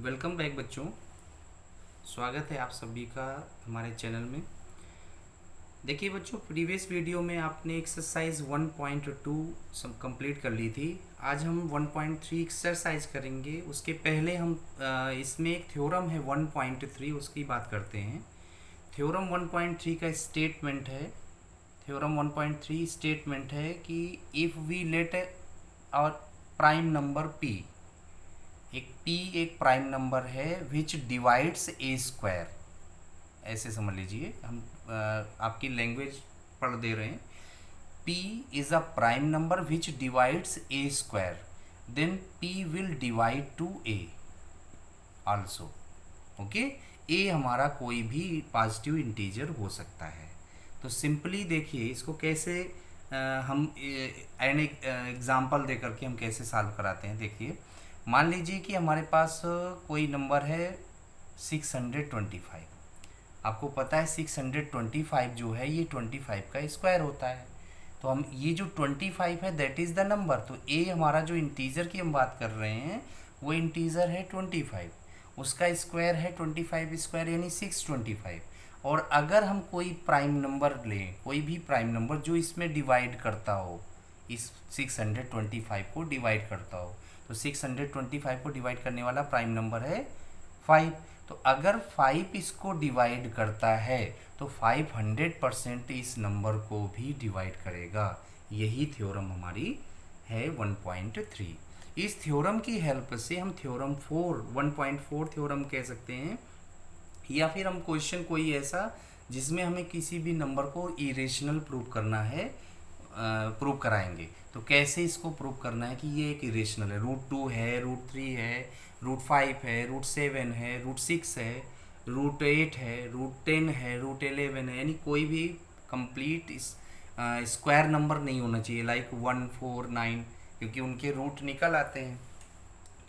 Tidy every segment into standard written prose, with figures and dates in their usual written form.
Welcome back बच्चों। स्वागत है आप सभी का हमारे चैनल में। देखिए बच्चों, प्रीवियस वीडियो में आपने एक्सरसाइज 1.2 सब कंप्लीट कर ली थी। आज हम 1.3 एक्सरसाइज करेंगे। उसके पहले हम इसमें एक थ्योरम है 1.3, उसकी बात करते हैं। थ्योरम 1.3 का स्टेटमेंट है, थ्योरम 1.3 स्टेटमेंट है कि इफ़ वी लेट और प्राइम नंबर p, एक p एक प्राइम नंबर है विच डिवाइड्स ए स्क्वायर, ऐसे समझ लीजिए। हम आपकी लैंग्वेज पढ़ दे रहे हैं। p is a prime number which divides a square, then p will divide to a also. Okay, a हमारा कोई भी पॉजिटिव इंटीजर हो सकता है। तो सिंपली देखिए इसको कैसे हम एन एग्जाम्पल दे करके हम कैसे सॉल्व कराते हैं। देखिए, मान लीजिए कि हमारे पास कोई नंबर है 625। आपको पता है 625 जो है ये 25 का स्क्वायर होता है। तो हम ये जो 25 है दैट इज़ द नंबर। तो ए हमारा जो इंटीजर की हम बात कर रहे हैं वो इंटीजर है 25, उसका स्क्वायर है 25 स्क्वायर यानी 625। और अगर हम कोई प्राइम नंबर लें, कोई भी प्राइम नंबर जो इसमें डिवाइड करता हो, इस 625 को डिवाइड करता हो, तो 625 को डिवाइड करने वाला प्राइम नंबर है 5। तो अगर 5 इसको डिवाइड करता है तो 500% इस नंबर को भी डिवाइड करेगा। यही थ्योरम हमारी है 1.3। इस थ्योरम की हेल्प से हम थ्योरम 1.4 थ्योरम कह सकते हैं, या फिर हम क्वेश्चन कोई ऐसा जिसमें हमें किसी भी नंबर को इरेशनल प्रूव करना है प्रूव कराएंगे। तो कैसे इसको प्रूव करना है कि ये एक इरेशनल है। √2 है, √3 है, √5 है, √7 है, √6 है, √8 है, √10 है, √11 है, यानी कोई भी कंप्लीट स्क्वायर नंबर नहीं होना चाहिए, लाइक 1, 4, 9, क्योंकि उनके रूट निकल आते हैं।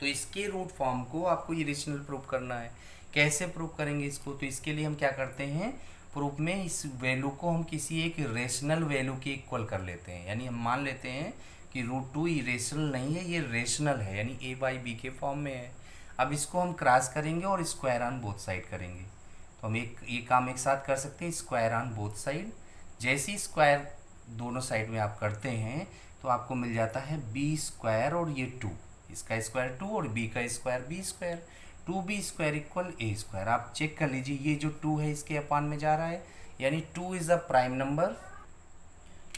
तो इसके रूट फॉर्म को आपको इरेशनल प्रूफ करना है। कैसे प्रूफ करेंगे इसको? तो इसके लिए हम क्या करते हैं, प्रूफ में इस वैल्यू को हम किसी एक रेशनल वैल्यू के इक्वल कर लेते हैं। यानी हम मान लेते हैं कि √2 इरेशनल नहीं है, ये रेशनल है, यानी a/b के फॉर्म में है। अब इसको हम क्रॉस करेंगे और स्क्वायर ऑन बोथ साइड करेंगे। तो हम ये काम एक साथ कर सकते हैं, स्क्वायर ऑन बोथ साइड। जैसे ही स्क्वायर दोनों साइड में आप करते हैं तो आपको मिल जाता है b² और ये 2, इसका स्क्वायर 2 और b का square b²। 2b² equal a²। आप चेक कर लीजिए, ये जो 2 है इसके अपान में जा रहा है, यानी 2 is a prime number,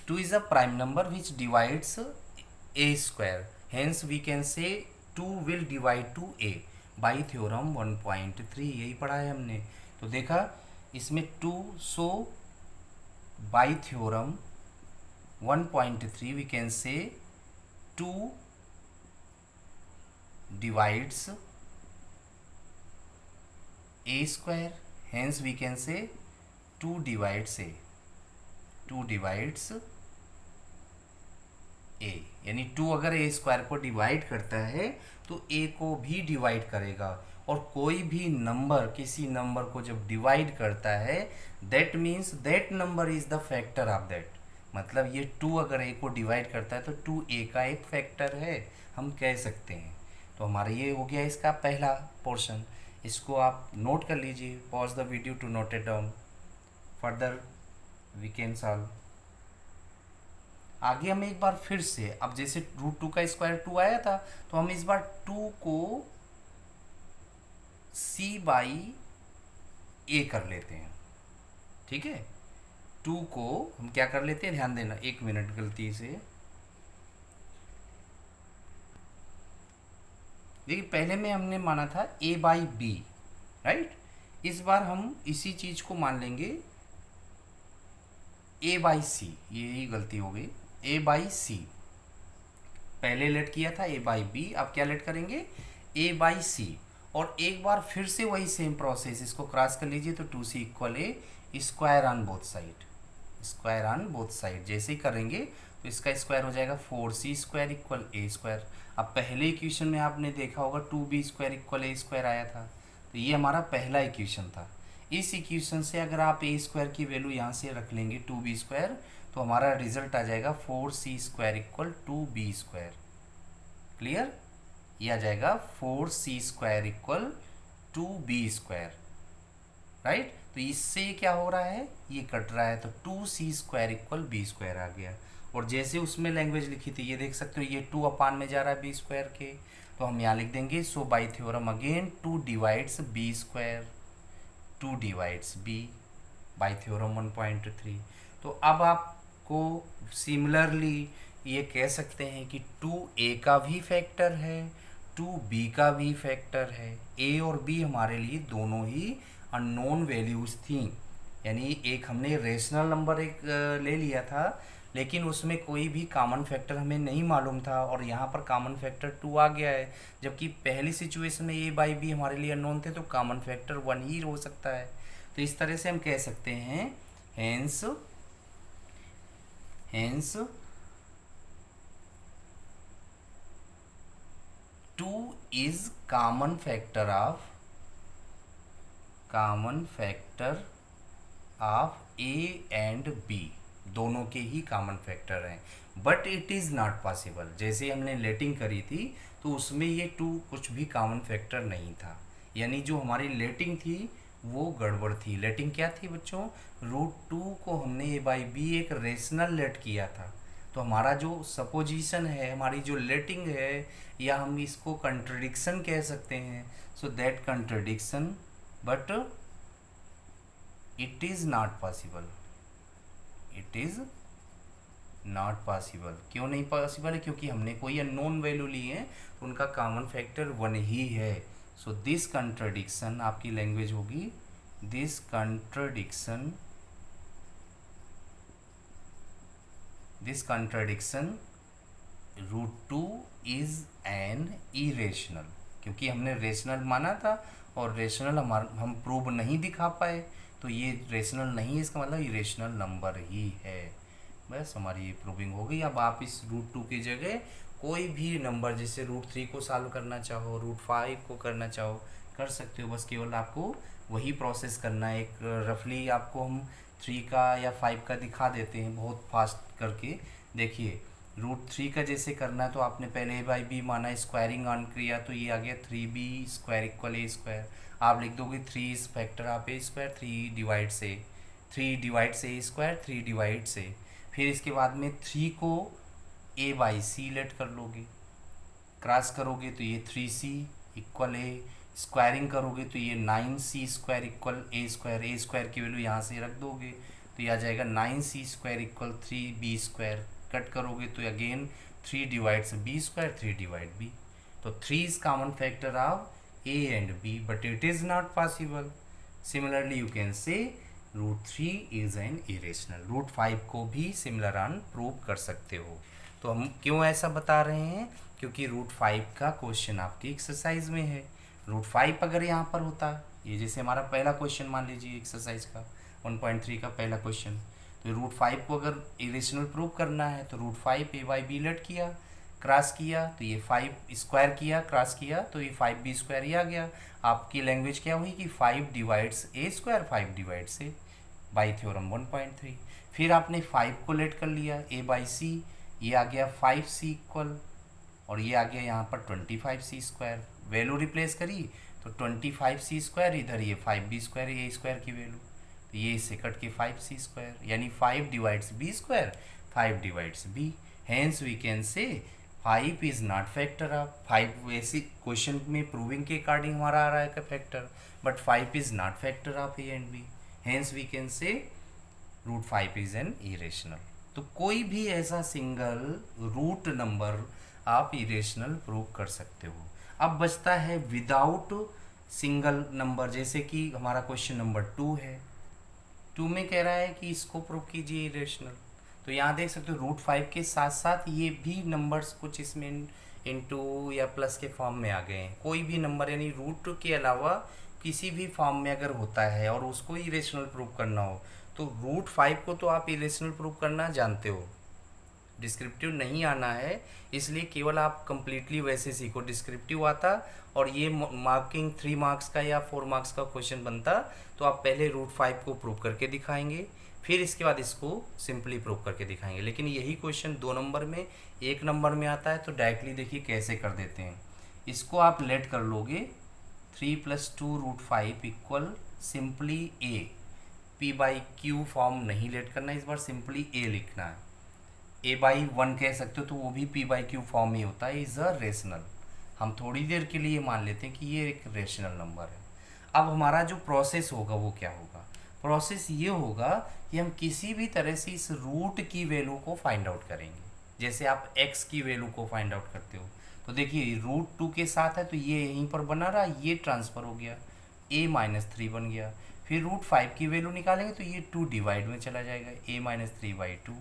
2 is a prime number which divides a²। Hence we can say 2 will divide to a by theorem 1.3। यही पढ़ा है हमने। तो देखा इसमें 2, so by theorem 1.3 we can say 2 divides a², hence we can say 2 divides a, 2 divides a, यानी 2 अगर a² को डिवाइड करता है तो a को भी डिवाइड करेगा। और कोई भी नंबर किसी नंबर को जब डिवाइड करता है that means that number is the factor of that. मतलब ये 2 अगर a को डिवाइड करता है तो 2a का एक फैक्टर है, हम कह सकते हैं। तो हमारा ये हो गया इसका पहला पोर्शन। इसको आप नोट कर लीजिए, pause the video to note it down, further we can solve. आगे हम एक बार फिर से, अब जैसे √2 का स्क्वायर 2 आया था, तो हम इस बार 2 को c/a कर लेते हैं। ठीक है, 2 को हम क्या कर लेते हैं, ध्यान देना, 1 मिनट, गलती से देखिए पहले में हमने माना था a/b, राइट। इस बार हम इसी चीज को मान लेंगे a/c। यही गलती हो गई, a/c। पहले लेट किया था a/b, अब क्या लेट करेंगे, a/c। और एक बार फिर से वही सेम प्रोसेस, इसको क्रॉस कर लीजिए तो 2c equal a, square on both side, square on both side. जैसे ही करेंगे तो इसका स्क्वायर हो जाएगा 4c² इक्वल a²। अब पहले इक्वेशन में आपने देखा होगा 2b² इक्वल a² आया था, तो ये हमारा पहला इक्वेशन था। इस इक्वेशन से अगर आप a² की वैल्यू यहाँ से रख लेंगे 2b², तो हमारा रिजल्ट आ जाएगा 4c² इक्वल 2b²। क्लियर? ये आ जाएगा 4c² इक्वल 2b², राइट। तो इससे क्या हो रहा है, ये कट रहा है, तो 2c² इक्वल b² आ गया। और जैसे उसमें लैंग्वेज लिखी थी ये देख सकते हो, ये 2 अपान में जा रहा है b² के, तो हम यहाँ लिख देंगे so by theorem again 2 divides b², 2 divides b by theorem 1.3। तो अब आपको सिमिलरली ये कह सकते हैं कि 2a का भी फैक्टर है, 2b का भी फैक्टर है। a और b हमारे लिए दोनों ही अननोन वैल्यूज़ थी, यानी एक हमने रेशनल नंबर एक ले लिया था, लेकिन उसमें कोई भी कॉमन फैक्टर हमें नहीं मालूम था, और यहाँ पर कॉमन फैक्टर 2 आ गया है, जबकि पहली सिचुएशन में a बाई बी हमारे लिए अननोन थे, तो कॉमन फैक्टर 1 ही हो सकता है। तो इस तरह से हम कह सकते हैं hence 2 is common factor of a and b, दोनों के ही कॉमन फैक्टर हैं। But it is not possible, जैसे हमने लेटिंग करी थी तो उसमें ये 2 कुछ भी कॉमन फैक्टर नहीं था, यानी जो हमारी लेटिंग थी वो गड़बड़ थी। लेटिंग क्या थी बच्चों, √2 को हमने a बाई बी एक रेशनल लेट किया था, तो हमारा जो सपोजिशन है, हमारी जो लेटिंग है, या हम इसको कंट्रडिक्शन कह सकते हैं, so that contradiction, but it is not possible, it is not possible. क्यों नहीं पॉसिबल है, क्योंकि हमने कोई अननोन वैल्यू ली है, तो उनका कॉमन फैक्टर 1 ही है। सो दिस कंट्रडिक्शन आपकी लैंग्वेज होगी, this contradiction √2 is an irrational, क्योंकि हमने रेशनल माना था और रेशनल हम प्रूव नहीं दिखा पाए, तो ये रेशनल नहीं है, इसका मतलब इरेशनल नंबर ही है। बस हमारी ये प्रूविंग हो गई। अब आप इस √2 की जगह कोई भी नंबर, जैसे √3 को सॉल्व करना चाहो, √5 को करना चाहो, कर सकते हो। बस केवल आपको वही प्रोसेस करना है। एक रफली आपको हम 3 का या 5 का दिखा देते हैं बहुत फास्ट करके। देखिए √3 का जैसे करना है तो आपने पहले a बाई बी माना, स्क्वायरिंग ऑन किया, तो ये आ गया 3b² इक्वल a²। आप लिख दोगे 3 is factor of a², 3 divides a, 3 divides a², 3 divides a। फिर इसके बाद में 3 को a बाई सी लेट कर लोगे, क्रॉस करोगे तो ये 3c इक्वल a, स्क्वायरिंग करोगे तो ये 9c² इक्वल a² की वैल्यू यहाँ से रख दोगे तो ये आ जाएगा 9c² इक्वल 3b²। कट करोगे तो again 3 divides b², 3 divide b, तो 3 is common factor of a and b, but it is not possible. Similarly you can say √3 is an irrational. √5 को भी सिमिलर ऑन प्रूव कर सकते हो। तो हम क्यों ऐसा बता रहे हैं, क्योंकि √5 का क्वेश्चन आपकी एक्सरसाइज में है। √5 अगर यहाँ पर होता, ये जैसे हमारा पहला क्वेश्चन मान लीजिए एक्सरसाइज का 1.3 का पहला क्वेश्चन, तो √5 को अगर इरेशनल प्रूव करना है तो √5 a बाई बी लेट किया, क्रॉस किया तो ये 5 स्क्वायर किया, क्रॉस किया तो ये 5b² ही आ गया। आपकी लैंग्वेज क्या हुई कि 5 divides a², 5 divides a by theorem 1.3। फिर आपने 5 को लेट कर लिया a बाई सी, ये आ गया 5c इक्वल, और ये आ गया यहाँ पर 25c²। वैल्यू रिप्लेस करी तो 25c², इधर ये 5b² a² की वैल्यू, तो ये इससे कट के 5c², यानी 5 divides b², 5 divides b। Hence we can say 5 is not factor of 5। वैसे क्वेश्चन में प्रूविंग के अकॉर्डिंग हमारा आ रहा है का factor, but 5 is not factor of a and b। Hence we can say √5 is an irrational. तो कोई भी ऐसा सिंगल रूट नंबर आप इरेशनल प्रूव कर सकते हो। अब बचता है विदाउट सिंगल नंबर, जैसे कि हमारा क्वेश्चन नंबर 2 है। 2 में कह रहा है कि इसको प्रूव कीजिए इरेशनल। तो यहाँ देख सकते हो √5 के साथ साथ ये भी नंबर्स कुछ इसमें इनटू या प्लस के फॉर्म में आ गए हैं। कोई भी नंबर यानी रूट के अलावा किसी भी फॉर्म में अगर होता है और उसको इरेशनल प्रूव करना हो, तो √5 को तो आप इरेशनल प्रूव करना जानते हो, डिस्क्रिप्टिव नहीं आना है, इसलिए केवल आप कंप्लीटली वैसे सीखो। डिस्क्रिप्टिव आता और ये मार्किंग 3 मार्क्स का या 4 मार्क्स का क्वेश्चन बनता, तो आप पहले √5 को प्रूव करके दिखाएंगे, फिर इसके बाद इसको सिंपली प्रूव करके दिखाएंगे। लेकिन यही क्वेश्चन 2 नंबर में 1 नंबर में आता है, तो डायरेक्टली देखिए कैसे कर देते हैं। इसको आप लेट कर लोगे 3+2√5 equal simply A, P by Q form नहीं लेट करना, इस बार सिंपली ए लिखना है। ए बाई 1 कह सकते हो तो वो भी पी बाई क्यू फॉर्म ही होता है, इज़ अ रेशनल। हम थोड़ी देर के लिए मान लेते हैं कि ये एक रेशनल नंबर है। अब हमारा जो प्रोसेस होगा वो क्या होगा? प्रोसेस ये होगा कि हम किसी भी तरह से इस रूट की वैल्यू को फाइंड आउट करेंगे। जैसे आप x की वैल्यू को फाइंड आउट करते हो तो देखिए √2 के साथ है तो ये यहीं पर बना रहा, ये ट्रांसफ़र हो गया, a-3 बन गया। फिर √5 की वैल्यू निकालेंगे तो ये 2 डिवाइड में चला जाएगा, a-3/2।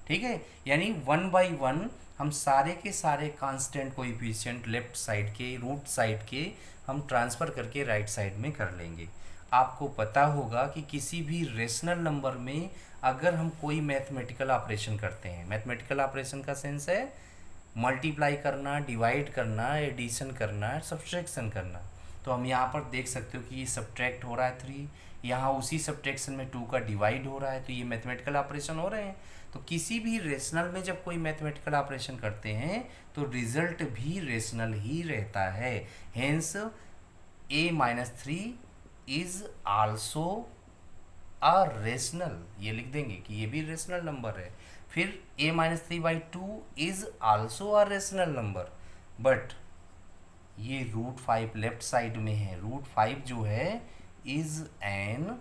ठीक है, यानी 1/1 हम सारे के सारे कांस्टेंट कोएफिशिएंट लेफ्ट साइड के, रूट साइड के हम ट्रांसफ़र करके राइट साइड में कर लेंगे। आपको पता होगा कि किसी भी रेशनल नंबर में अगर हम कोई मैथमेटिकल ऑपरेशन करते हैं, मैथमेटिकल ऑपरेशन का सेंस है मल्टीप्लाई करना, डिवाइड करना, एडिशन करना, सब्ट्रैक्शन करना। तो हम यहाँ पर देख सकते हो कि ये सब्ट्रैक्ट हो रहा है 3, यहाँ उसी सब्ट्रैक्शन में 2 का डिवाइड हो रहा है, तो ये मैथमेटिकल ऑपरेशन हो रहे हैं। तो किसी भी रेशनल में जब कोई मैथमेटिकल ऑपरेशन करते हैं तो रिजल्ट भी रेशनल ही रहता है। Hence a-3 is also a rational, ये लिख देंगे कि ये भी रेशनल नंबर है। फिर a-3/2 is also a rational number, but ये √5 लेफ्ट साइड में है, √5 जो है इज एन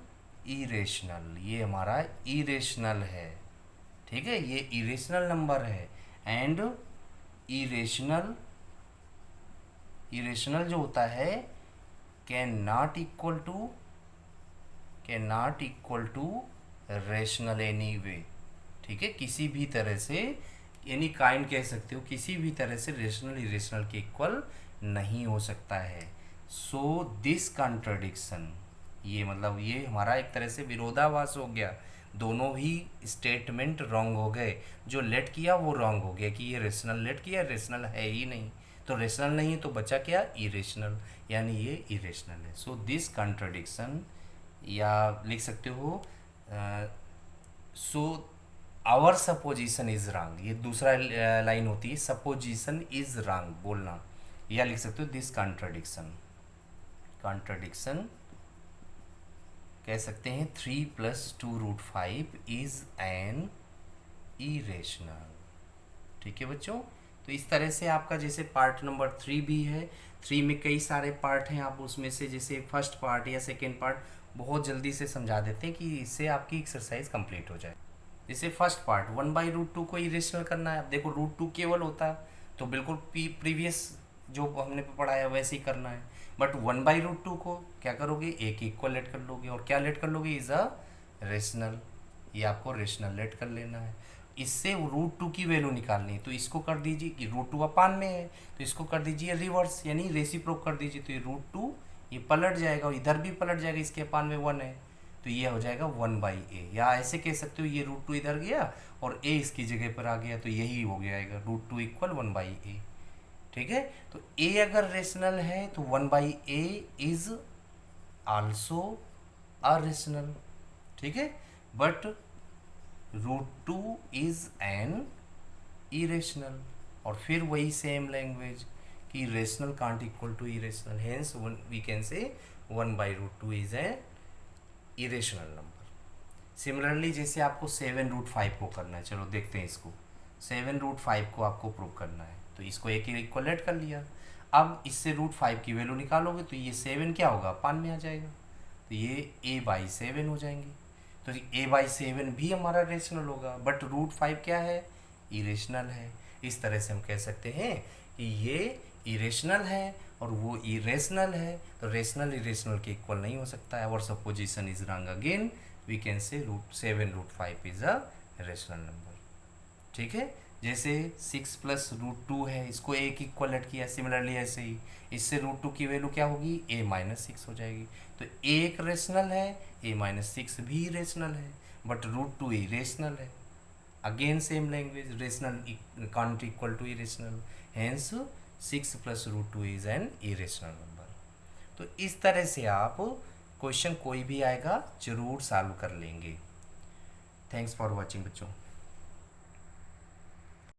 इरेशनल, ये हमारा इरेशनल है। ठीक है, ये इरेशनल नंबर है। एंड इरेशनल जो होता है can not equal to rational anyway. ठीक है, किसी भी तरह से एनी काइंड कह सकते हो, किसी भी तरह से रेशनल इरेशनल के इक्वल नहीं हो सकता है। सो दिस कॉन्ट्रडिक्शन, ये मतलब ये हमारा एक तरह से विरोधाभास हो गया, दोनों ही स्टेटमेंट रॉन्ग हो गए। जो लेट किया वो रॉन्ग हो गया कि ये रेशनल लेट किया, रेशनल है ही नहीं, तो रेशनल नहीं तो बचा क्या? इरेशनल, यानी ये इरेशनल है। सो दिस कॉन्ट्रडिक्शन, या लिख सकते हो so our supposition is wrong, ये दूसरा लाइन होती है, सपोजिशन इज रॉन्ग बोलना, या लिख सकते हो दिस कॉन्ट्रडिक्शन कह सकते हैं 3+2√5 इज एन इरेशनल। ठीक है बच्चों, तो इस तरह से आपका जैसे पार्ट नंबर 3 भी है, 3 में कई सारे पार्ट हैं, आप उसमें से जैसे फर्स्ट पार्ट या सेकेंड पार्ट बहुत जल्दी से समझा देते हैं कि इससे आपकी एक्सरसाइज कंप्लीट हो जाए। जैसे फर्स्ट पार्ट 1/√2 को इरेशनल करना है। अब देखो √2 केवल होता है तो बिल्कुल प्रीवियस जो हमने पढ़ा है वैसे ही करना है, बट 1/√2 को क्या करोगे? एक इक्वल लेट कर लोगे, और क्या लेट कर लोगे? इज अ रेशनल, ये आपको रेशनल लेट कर लेना है। इससे √2 की वैल्यू निकालनी है तो इसको कर दीजिए कि √2 अपान में है तो इसको कर दीजिए रिवर्स, यानी रेसिप्रोक कर दीजिए, तो ये √2 ये पलट जाएगा और इधर भी पलट जाएगा, इसके अपान में 1 है तो ये हो जाएगा 1/a, या ऐसे कह सकते हो ये √2 इधर गया और a इसकी जगह पर आ गया तो यही हो जाएगा √2 इक्वल 1/a। ठीक है, तो a अगर रेशनल है तो 1/a is also a rational. ठीक है, बट √2 इज एन इरेशनल, और फिर वही सेम लैंग्वेज कि rational can't equal to irrational, hence we can say 1/√2 is a irrational number. Similarly जैसे आपको 7√5 को करना है, चलो देखते हैं इसको। 7√5 को आपको प्रूव करना है तो इसको एक इक्वलेट कर लिया। अब इससे √5 की वैल्यू निकालोगे तो ये 7 क्या होगा? अपान में आ जाएगा, तो ये a/7 हो जाएंगे। तो a/7 भी हमारा रेशनल होगा, बट √5 क्या है? इरेशनल है। इस तरह से हम कह सकते हैं कि ये इरेशनल है और वो इरेशनल है, तो रेशनल इरेशनल के इक्वल नहीं हो सकता है। और supposition is wrong again, we can say 7√5 is a rational number. ठीक है, जैसे 6+√2 है, इसको एक इक्वलेट किया, सिमिलरली ऐसे ही इससे √2 की वैल्यू क्या होगी? a-6 हो जाएगी। तो एक रेशनल है, a-6 भी रेशनल है, बट √2 इरेशनल है। Again same language, rational can't equal to irrational, hence 6+√2 is an irrational number. तो इस तरह से आप क्वेश्चन कोई भी आएगा जरूर सॉल्व कर लेंगे। थैंक्स फॉर वॉचिंग बच्चों।